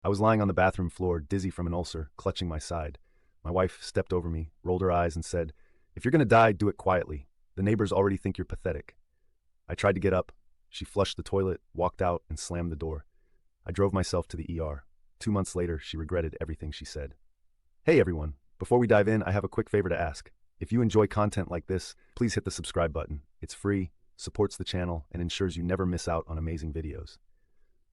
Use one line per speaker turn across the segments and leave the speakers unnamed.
I was lying on the bathroom floor, dizzy from an ulcer, clutching my side. My wife stepped over me, rolled her eyes, and said, "If you're gonna die, do it quietly. The neighbors already think you're pathetic." I tried to get up. She flushed the toilet, walked out, and slammed the door. I drove myself to the ER. 2 months later, she regretted everything she said. Hey everyone, before we dive in, I have a quick favor to ask. If you enjoy content like this, please hit the subscribe button. It's free, supports the channel, and ensures you never miss out on amazing videos.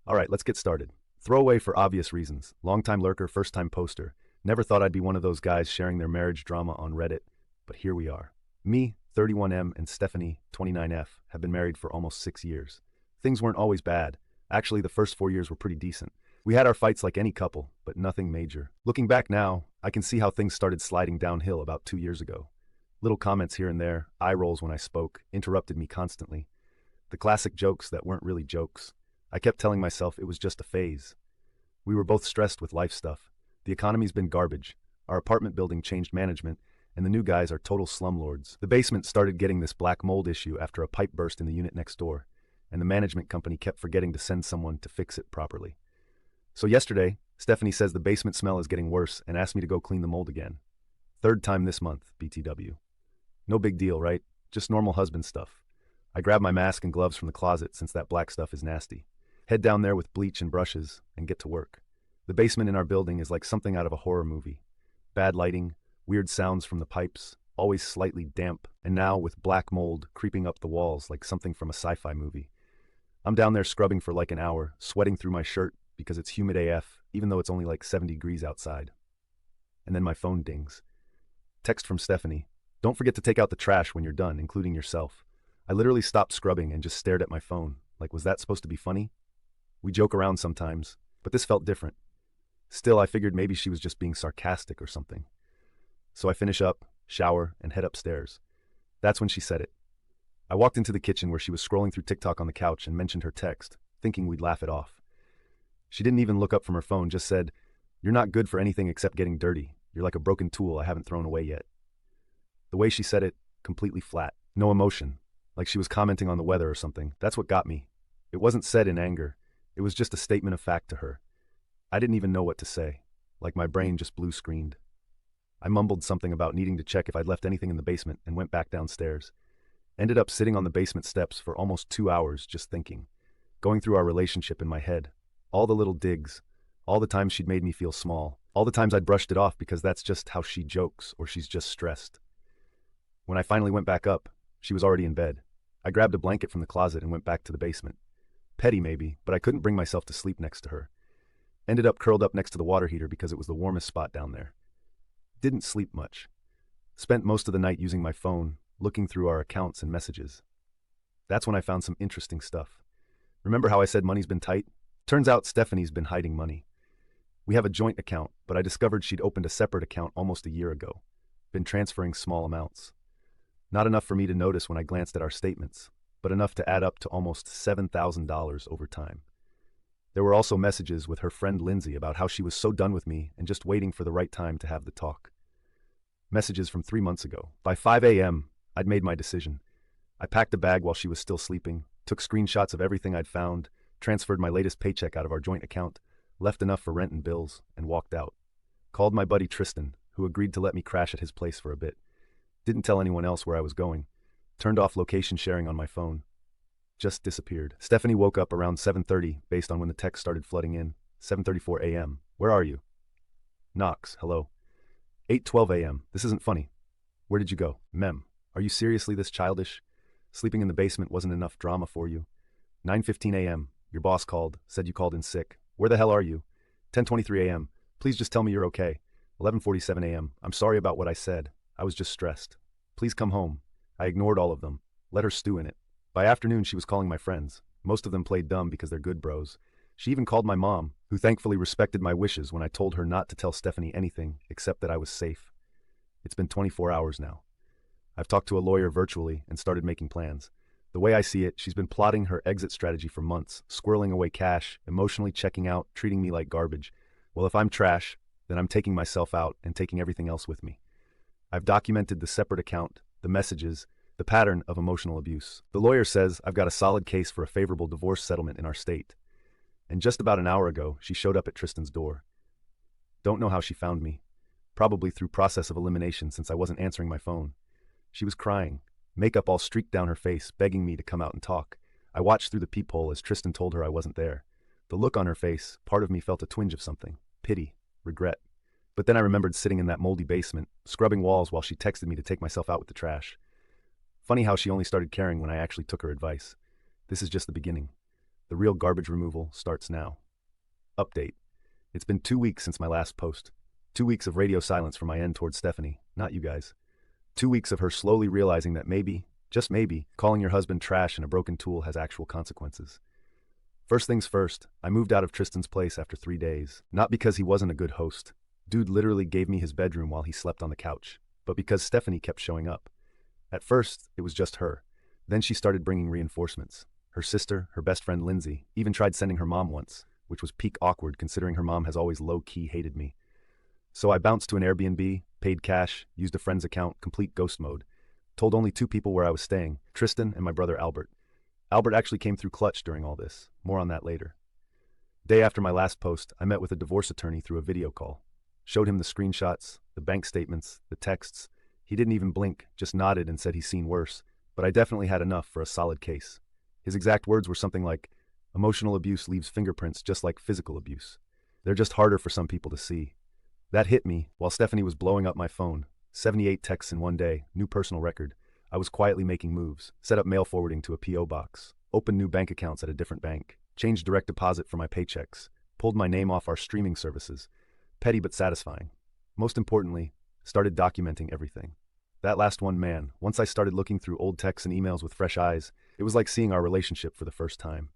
Alright, let's get started. Throwaway for obvious reasons. Long-time lurker, first-time poster. Never thought I'd be one of those guys sharing their marriage drama on Reddit, but here we are. Me, 31M, and Stephanie, 29F, have been married for almost 6 years. Things weren't always bad. Actually, the first 4 years were pretty decent. We had our fights like any couple, but nothing major. Looking back now, I can see how things started sliding downhill about 2 years ago. Little comments here and there, eye rolls when I spoke, interrupted me constantly. The classic jokes that weren't really jokes. I kept telling myself it was just a phase. We were both stressed with life stuff. The economy's been garbage. Our apartment building changed management, and the new guys are total slumlords. The basement started getting this black mold issue after a pipe burst in the unit next door, and the management company kept forgetting to send someone to fix it properly. So yesterday, Stephanie says the basement smell is getting worse and asked me to go clean the mold again. Third time this month, BTW. No big deal, right? Just normal husband stuff. I grab my mask and gloves from the closet since that black stuff is nasty. Head down there with bleach and brushes and get to work. The basement in our building is like something out of a horror movie. Bad lighting, weird sounds from the pipes, always slightly damp, and now with black mold creeping up the walls like something from a sci-fi movie. I'm down there scrubbing for like an hour, sweating through my shirt because it's humid AF, even though it's only like 70 degrees outside. And then my phone dings. Text from Stephanie. Don't forget to take out the trash when you're done, including yourself. I literally stopped scrubbing and just stared at my phone. Like, was that supposed to be funny? We joke around sometimes, but this felt different. Still, I figured maybe she was just being sarcastic or something. So I finish up, shower, and head upstairs. That's when she said it. I walked into the kitchen where she was scrolling through TikTok on the couch and mentioned her text, thinking we'd laugh it off. She didn't even look up from her phone, just said, "You're not good for anything except getting dirty. You're like a broken tool I haven't thrown away yet." The way she said it, completely flat. No emotion. Like she was commenting on the weather or something. That's what got me. It wasn't said in anger. It was just a statement of fact to her. I didn't even know what to say. Like my brain just blue screened. I mumbled something about needing to check if I'd left anything in the basement and went back downstairs. Ended up sitting on the basement steps for almost 2 hours just thinking. Going through our relationship in my head. All the little digs. All the times she'd made me feel small. All the times I'd brushed it off because that's just how she jokes or she's just stressed. When I finally went back up, she was already in bed. I grabbed a blanket from the closet and went back to the basement. Petty maybe, but I couldn't bring myself to sleep next to her. Ended up curled up next to the water heater because it was the warmest spot down there. Didn't sleep much. Spent most of the night using my phone, looking through our accounts and messages. That's when I found some interesting stuff. Remember how I said money's been tight? Turns out Stephanie's been hiding money. We have a joint account, but I discovered she'd opened a separate account almost a year ago. Been transferring small amounts. Not enough for me to notice when I glanced at our statements, but enough to add up to almost $7,000 over time. There were also messages with her friend Lindsay about how she was so done with me and just waiting for the right time to have the talk. Messages from 3 months ago. By 5 a.m., I'd made my decision. I packed a bag while she was still sleeping, took screenshots of everything I'd found, transferred my latest paycheck out of our joint account, left enough for rent and bills, and walked out. Called my buddy Tristan, who agreed to let me crash at his place for a bit. Didn't tell anyone else where I was going. Turned off location sharing on my phone. Just disappeared. Stephanie woke up around 7:30 based on when the text started flooding in. 7:34 a.m. Where are you? Knox, hello. 8:12 a.m. This isn't funny. Where did you go? Mem. Are you seriously this childish? Sleeping in the basement wasn't enough drama for you. 9:15 a.m. Your boss called, said you called in sick. Where the hell are you? 10:23 a.m. Please just tell me you're okay. 11:47 a.m. I'm sorry about what I said. I was just stressed. Please come home. I ignored all of them. Let her stew in it. By afternoon, she was calling my friends. Most of them played dumb because they're good bros. She even called my mom, who thankfully respected my wishes when I told her not to tell Stephanie anything except that I was safe. It's been 24 hours now. I've talked to a lawyer virtually and started making plans. The way I see it, she's been plotting her exit strategy for months, squirreling away cash, emotionally checking out, treating me like garbage. Well, if I'm trash, then I'm taking myself out and taking everything else with me. I've documented the separate account, the messages, the pattern of emotional abuse. The lawyer says I've got a solid case for a favorable divorce settlement in our state. And just about an hour ago, she showed up at Tristan's door. Don't know how she found me. Probably through process of elimination since I wasn't answering my phone. She was crying, makeup all streaked down her face, begging me to come out and talk. I watched through the peephole as Tristan told her I wasn't there. The look on her face, part of me felt a twinge of something. Pity. Regret. But then I remembered sitting in that moldy basement, scrubbing walls while she texted me to take myself out with the trash. Funny how she only started caring when I actually took her advice. This is just the beginning. The real garbage removal starts now. Update. It's been 2 weeks since my last post. 2 weeks of radio silence from my end towards Stephanie, not you guys. 2 weeks of her slowly realizing that maybe, just maybe, calling your husband trash and a broken tool has actual consequences. First things first, I moved out of Tristan's place after 3 days. Not because he wasn't a good host. Dude literally gave me his bedroom while he slept on the couch. But because Stephanie kept showing up. At first, it was just her. Then she started bringing reinforcements. Her sister, her best friend Lindsay, even tried sending her mom once, which was peak awkward considering her mom has always low-key hated me. So I bounced to an Airbnb, paid cash, used a friend's account, complete ghost mode. Told only 2 people where I was staying, Tristan and my brother Albert. Albert actually came through clutch during all this. More on that later. Day after my last post, I met with a divorce attorney through a video call. Showed him the screenshots, the bank statements, the texts. He didn't even blink, just nodded and said he's seen worse. But I definitely had enough for a solid case. His exact words were something like, emotional abuse leaves fingerprints just like physical abuse. They're just harder for some people to see. That hit me while Stephanie was blowing up my phone. 78 texts in one day, new personal record. I was quietly making moves, set up mail forwarding to a P.O. box, opened new bank accounts at a different bank, changed direct deposit for my paychecks, pulled my name off our streaming services. Petty but satisfying. Most importantly, started documenting everything. That last one, man, once I started looking through old texts and emails with fresh eyes, it was like seeing our relationship for the first time.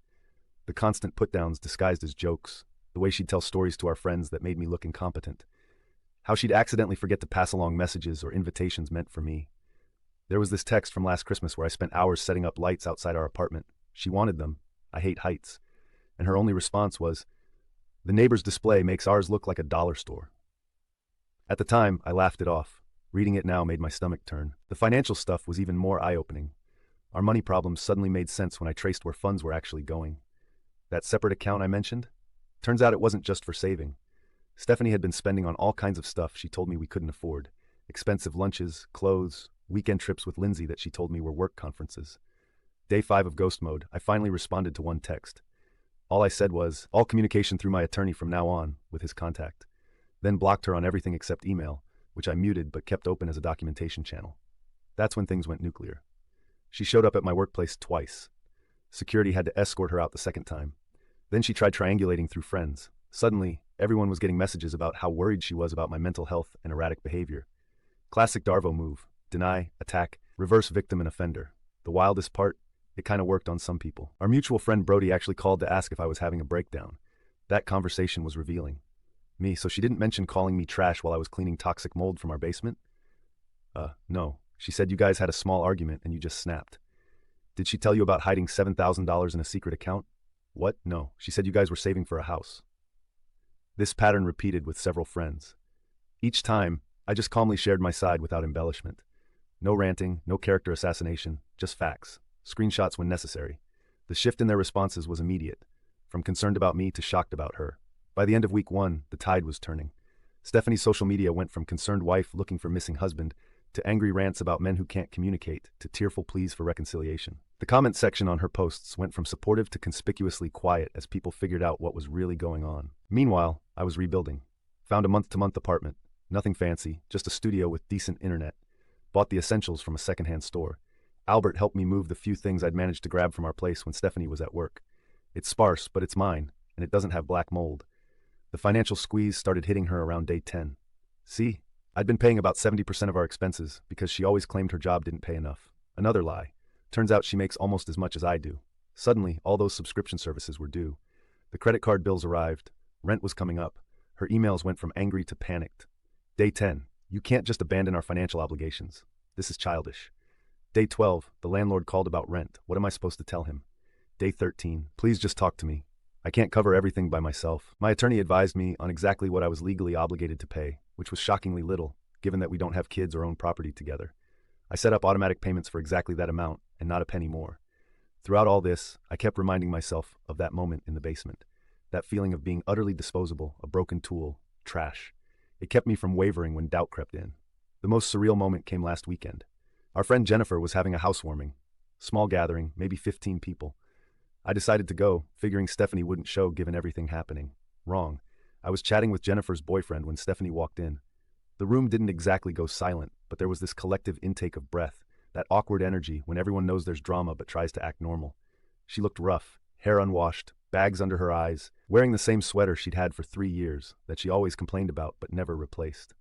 The constant put-downs disguised as jokes, the way she'd tell stories to our friends that made me look incompetent. How she'd accidentally forget to pass along messages or invitations meant for me. There was this text from last Christmas where I spent hours setting up lights outside our apartment. She wanted them. I hate heights. And her only response was, "The neighbor's display makes ours look like a dollar store." At the time, I laughed it off. Reading it now made my stomach turn. The financial stuff was even more eye-opening. Our money problems suddenly made sense when I traced where funds were actually going. That separate account I mentioned? Turns out it wasn't just for saving. Stephanie had been spending on all kinds of stuff she told me we couldn't afford. Expensive lunches, clothes, weekend trips with Lindsay that she told me were work conferences. Day 5 of ghost mode, I finally responded to one text. All I said was, all communication through my attorney from now on, with his contact. Then blocked her on everything except email, which I muted but kept open as a documentation channel. That's when things went nuclear. She showed up at my workplace twice. Security had to escort her out the second time. Then she tried triangulating through friends. Suddenly, everyone was getting messages about how worried she was about my mental health and erratic behavior. Classic Darvo move. Deny, attack, reverse victim and offender. The wildest part? It kind of worked on some people. Our mutual friend Brody actually called to ask if I was having a breakdown. That conversation was revealing. Me, so she didn't mention calling me trash while I was cleaning toxic mold from our basement? No. She said you guys had a small argument and you just snapped. Did she tell you about hiding $7,000 in a secret account? What? No. She said you guys were saving for a house. This pattern repeated with several friends. Each time, I just calmly shared my side without embellishment. No ranting, no character assassination, just facts. Screenshots when necessary. The shift in their responses was immediate, from concerned about me to shocked about her. By the end of week 1, the tide was turning. Stephanie's social media went from concerned wife looking for missing husband to angry rants about men who can't communicate to tearful pleas for reconciliation. The comment section on her posts went from supportive to conspicuously quiet as people figured out what was really going on. Meanwhile, I was rebuilding. Found a month-to-month apartment. Nothing fancy, just a studio with decent internet. Bought the essentials from a secondhand store. Albert helped me move the few things I'd managed to grab from our place when Stephanie was at work. It's sparse, but it's mine, and it doesn't have black mold. The financial squeeze started hitting her around day 10. See, I'd been paying about 70% of our expenses because she always claimed her job didn't pay enough. Another lie. Turns out she makes almost as much as I do. Suddenly, all those subscription services were due. The credit card bills arrived. Rent was coming up. Her emails went from angry to panicked. Day 10. You can't just abandon our financial obligations. This is childish. Day 12, the landlord called about rent. What am I supposed to tell him? Day 13, please just talk to me. I can't cover everything by myself. My attorney advised me on exactly what I was legally obligated to pay, which was shockingly little, given that we don't have kids or own property together. I set up automatic payments for exactly that amount, and not a penny more. Throughout all this, I kept reminding myself of that moment in the basement. that feeling of being utterly disposable, a broken tool, trash. It kept me from wavering when doubt crept in. The most surreal moment came last weekend. Our friend Jennifer was having a housewarming. Small gathering, maybe 15 people. I decided to go, figuring Stephanie wouldn't show given everything happening. Wrong. I was chatting with Jennifer's boyfriend when Stephanie walked in. The room didn't exactly go silent, but there was this collective intake of breath, that awkward energy when everyone knows there's drama but tries to act normal. She looked rough, hair unwashed, bags under her eyes, wearing the same sweater she'd had for 3 years, that she always complained about but never replaced.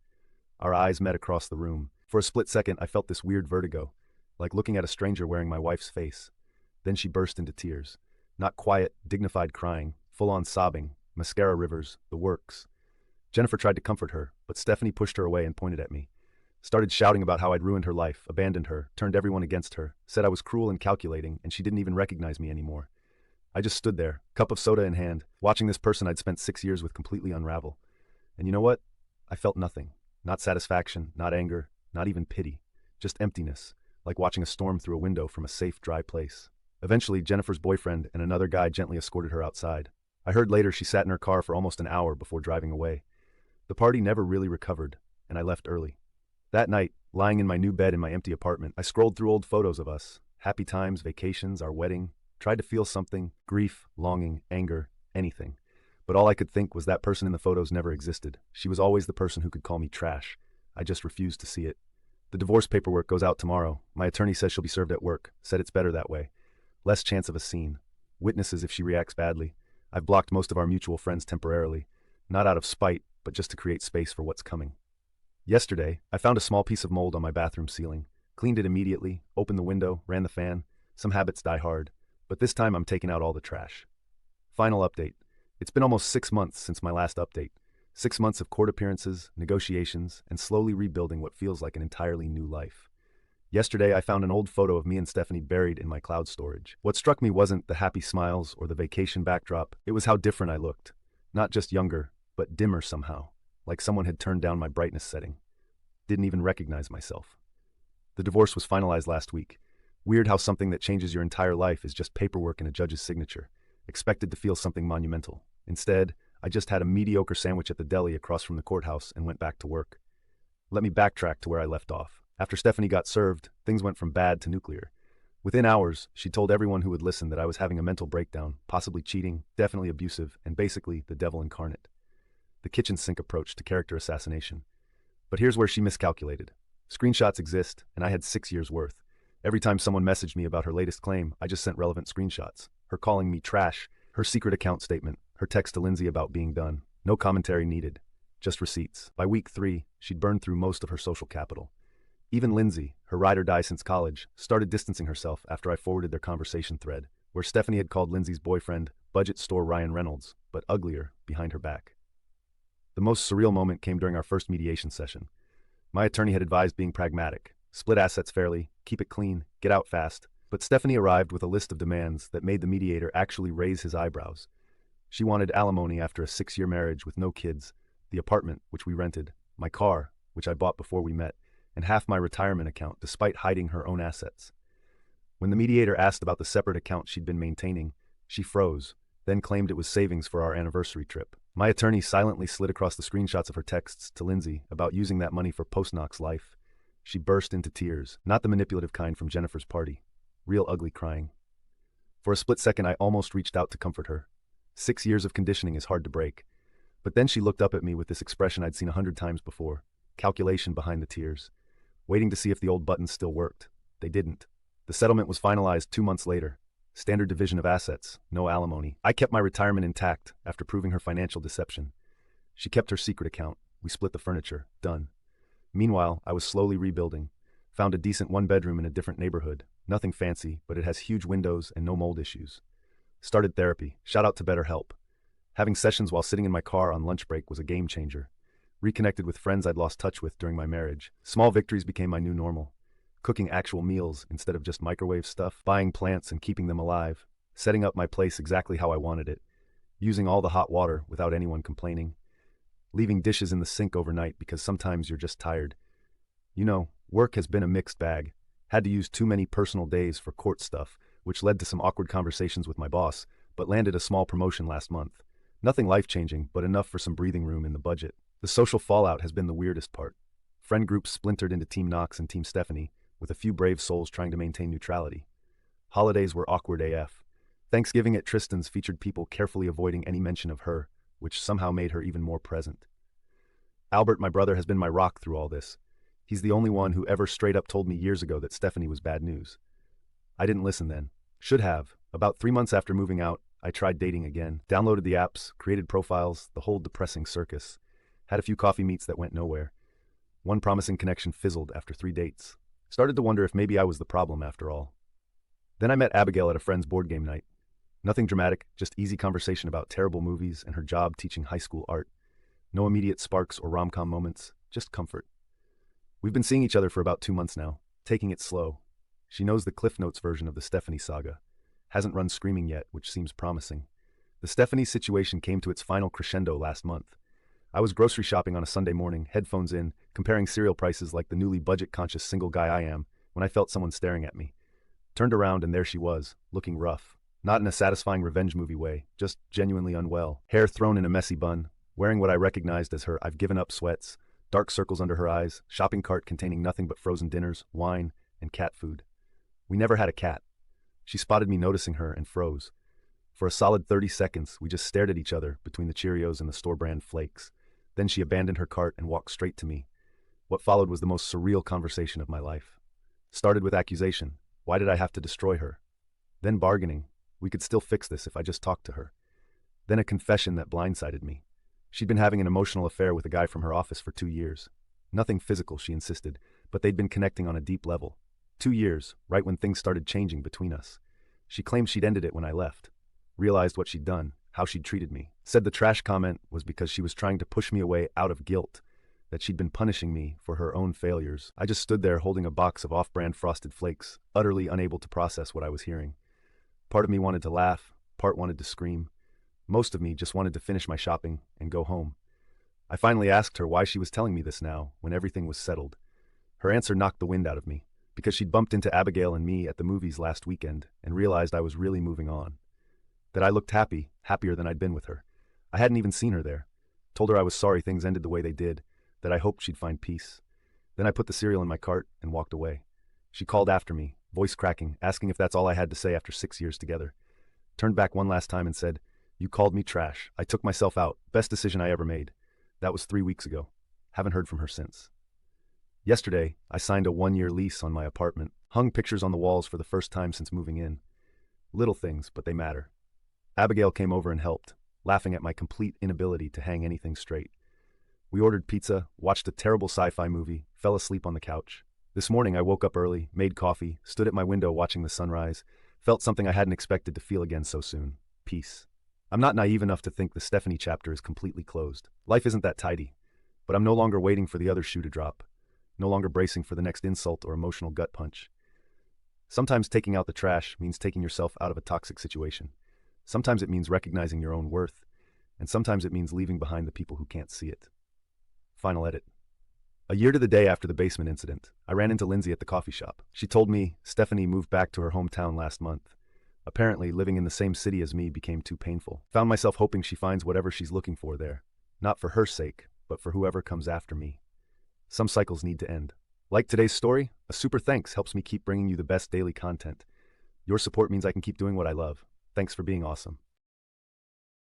Our eyes met across the room. For a split second, I felt this weird vertigo, like looking at a stranger wearing my wife's face. Then she burst into tears. Not quiet, dignified crying, full-on sobbing, mascara rivers, the works. Jennifer tried to comfort her, but Stephanie pushed her away and pointed at me. Started shouting about how I'd ruined her life, abandoned her, turned everyone against her, said I was cruel and calculating, and she didn't even recognize me anymore. I just stood there, cup of soda in hand, watching this person I'd spent 6 years with completely unravel. And you know what? I felt nothing. Not satisfaction, not anger, not even pity. Just emptiness, like watching a storm through a window from a safe, dry place. Eventually, Jennifer's boyfriend and another guy gently escorted her outside. I heard later she sat in her car for almost an hour before driving away. The party never really recovered, and I left early. That night, lying in my new bed in my empty apartment, I scrolled through old photos of us. Happy times, vacations, our wedding. Tried to feel something, grief, longing, anger, anything. But all I could think was that person in the photos never existed. She was always the person who could call me trash. I just refused to see it. The divorce paperwork goes out tomorrow. My attorney says she'll be served at work. Said it's better that way. Less chance of a scene. Witnesses if she reacts badly. I've blocked most of our mutual friends temporarily. Not out of spite, but just to create space for what's coming. Yesterday, I found a small piece of mold on my bathroom ceiling. Cleaned it immediately, opened the window, ran the fan. Some habits die hard. But this time I'm taking out all the trash. Final update. It's been almost 6 months since my last update. 6 months of court appearances, negotiations, and slowly rebuilding what feels like an entirely new life. Yesterday, I found an old photo of me and Stephanie buried in my cloud storage. What struck me wasn't the happy smiles or the vacation backdrop. It was how different I looked. Not just younger, but dimmer somehow. Like someone had turned down my brightness setting. Didn't even recognize myself. The divorce was finalized last week. Weird how something that changes your entire life is just paperwork and a judge's signature. Expected to feel something monumental. Instead, I just had a mediocre sandwich at the deli across from the courthouse and went back to work. Let me backtrack to where I left off. After Stephanie got served, things went from bad to nuclear. Within hours, she told everyone who would listen that I was having a mental breakdown, possibly cheating, definitely abusive, and basically the devil incarnate. The kitchen sink approach to character assassination. But here's where she miscalculated. Screenshots exist, and I had 6 years' worth. Every time someone messaged me about her latest claim, I just sent relevant screenshots. Her calling me trash, her secret account statement, her text to Lindsay about being done. No commentary needed. Just receipts. By week 3, she'd burned through most of her social capital. Even Lindsay, her ride or die since college, started distancing herself after I forwarded their conversation thread, where Stephanie had called Lindsay's boyfriend budget store Ryan Reynolds, but uglier, behind her back. The most surreal moment came during our first mediation session. My attorney had advised being pragmatic, split assets fairly, keep it clean, get out fast, but Stephanie arrived with a list of demands that made the mediator actually raise his eyebrows. She wanted alimony after a 6-year marriage with no kids, the apartment, which we rented, my car, which I bought before we met, and half my retirement account despite hiding her own assets. When the mediator asked about the separate account she'd been maintaining, she froze, then claimed it was savings for our anniversary trip. My attorney silently slid across the screenshots of her texts to Lindsay about using that money for post-Knox life. She burst into tears, not the manipulative kind from Jennifer's party. Real ugly crying. For a split second, I almost reached out to comfort her. 6 years of conditioning is hard to break. But then she looked up at me with this expression I'd seen 100 times before, calculation behind the tears. Waiting to see if the old buttons still worked. They didn't. The settlement was finalized 2 months later. Standard division of assets, no alimony. I kept my retirement intact after proving her financial deception. She kept her secret account. We split the furniture. Done. Meanwhile, I was slowly rebuilding. Found a decent 1-bedroom in a different neighborhood. Nothing fancy, but it has huge windows and no mold issues. Started therapy. Shout out to BetterHelp. Having sessions while sitting in my car on lunch break was a game changer. Reconnected with friends I'd lost touch with during my marriage. Small victories became my new normal. Cooking actual meals instead of just microwave stuff, buying plants and keeping them alive, setting up my place exactly how I wanted it, using all the hot water without anyone complaining, leaving dishes in the sink overnight because sometimes you're just tired. You know, work has been a mixed bag. Had to use too many personal days for court stuff, which led to some awkward conversations with my boss, but landed a small promotion last month. Nothing life-changing, but enough for some breathing room in the budget. The social fallout has been the weirdest part. Friend groups splintered into Team Knox and Team Stephanie, with a few brave souls trying to maintain neutrality. Holidays were awkward AF. Thanksgiving at Tristan's featured people carefully avoiding any mention of her, which somehow made her even more present. Albert, my brother, has been my rock through all this. He's the only one who ever straight up told me years ago that Stephanie was bad news. I didn't listen then. Should have. About 3 months after moving out, I tried dating again, downloaded the apps, created profiles, the whole depressing circus. Had a few coffee meets that went nowhere. One promising connection fizzled after 3 dates. Started to wonder if maybe I was the problem after all. Then I met Abigail at a friend's board game night. Nothing dramatic, just easy conversation about terrible movies and her job teaching high school art. No immediate sparks or rom-com moments, just comfort. We've been seeing each other for about 2 months now, taking it slow. She knows the Cliff Notes version of the Stephanie saga. Hasn't run screaming yet, which seems promising. The Stephanie situation came to its final crescendo last month. I was grocery shopping on a Sunday morning, headphones in, comparing cereal prices like the newly budget-conscious single guy I am, when I felt someone staring at me. Turned around and there she was, looking rough. Not in a satisfying revenge movie way, just genuinely unwell. Hair thrown in a messy bun, wearing what I recognized as her I've given up sweats, dark circles under her eyes, shopping cart containing nothing but frozen dinners, wine, and cat food. We never had a cat. She spotted me noticing her and froze. For a solid 30 seconds, we just stared at each other between the Cheerios and the store-brand flakes. Then she abandoned her cart and walked straight to me. What followed was the most surreal conversation of my life. Started with accusation. Why did I have to destroy her? Then bargaining. We could still fix this if I just talked to her. Then a confession that blindsided me. She'd been having an emotional affair with a guy from her office for 2 years. Nothing physical, she insisted, but they'd been connecting on a deep level. 2 years, right when things started changing between us. She claimed she'd ended it when I left. Realized what she'd done, how she'd treated me. Said the trash comment was because she was trying to push me away out of guilt, that she'd been punishing me for her own failures. I just stood there holding a box of off-brand Frosted Flakes, utterly unable to process what I was hearing. Part of me wanted to laugh, part wanted to scream. Most of me just wanted to finish my shopping and go home. I finally asked her why she was telling me this now, when everything was settled. Her answer knocked the wind out of me, because she'd bumped into Abigail and me at the movies last weekend and realized I was really moving on. That I looked happy, happier than I'd been with her. I hadn't even seen her there. Told her I was sorry things ended the way they did, that I hoped she'd find peace. Then I put the cereal in my cart and walked away. She called after me, voice cracking, asking if that's all I had to say after 6 years together. Turned back one last time and said, "You called me trash. I took myself out. Best decision I ever made." That was 3 weeks ago. Haven't heard from her since. Yesterday, I signed a 1-year lease on my apartment, hung pictures on the walls for the first time since moving in. Little things, but they matter. Abigail came over and helped, laughing at my complete inability to hang anything straight. We ordered pizza, watched a terrible sci-fi movie, fell asleep on the couch. This morning I woke up early, made coffee, stood at my window watching the sunrise, felt something I hadn't expected to feel again so soon. Peace. I'm not naive enough to think the Stephanie chapter is completely closed. Life isn't that tidy. But I'm no longer waiting for the other shoe to drop. No longer bracing for the next insult or emotional gut punch. Sometimes taking out the trash means taking yourself out of a toxic situation. Sometimes it means recognizing your own worth, and sometimes it means leaving behind the people who can't see it. Final edit. A year to the day after the basement incident, I ran into Lindsay at the coffee shop. She told me Stephanie moved back to her hometown last month. Apparently, living in the same city as me became too painful. Found myself hoping she finds whatever she's looking for there. Not for her sake, but for whoever comes after me. Some cycles need to end. Like today's story, a super thanks helps me keep bringing you the best daily content. Your support means I can keep doing what I love. Thanks for being awesome.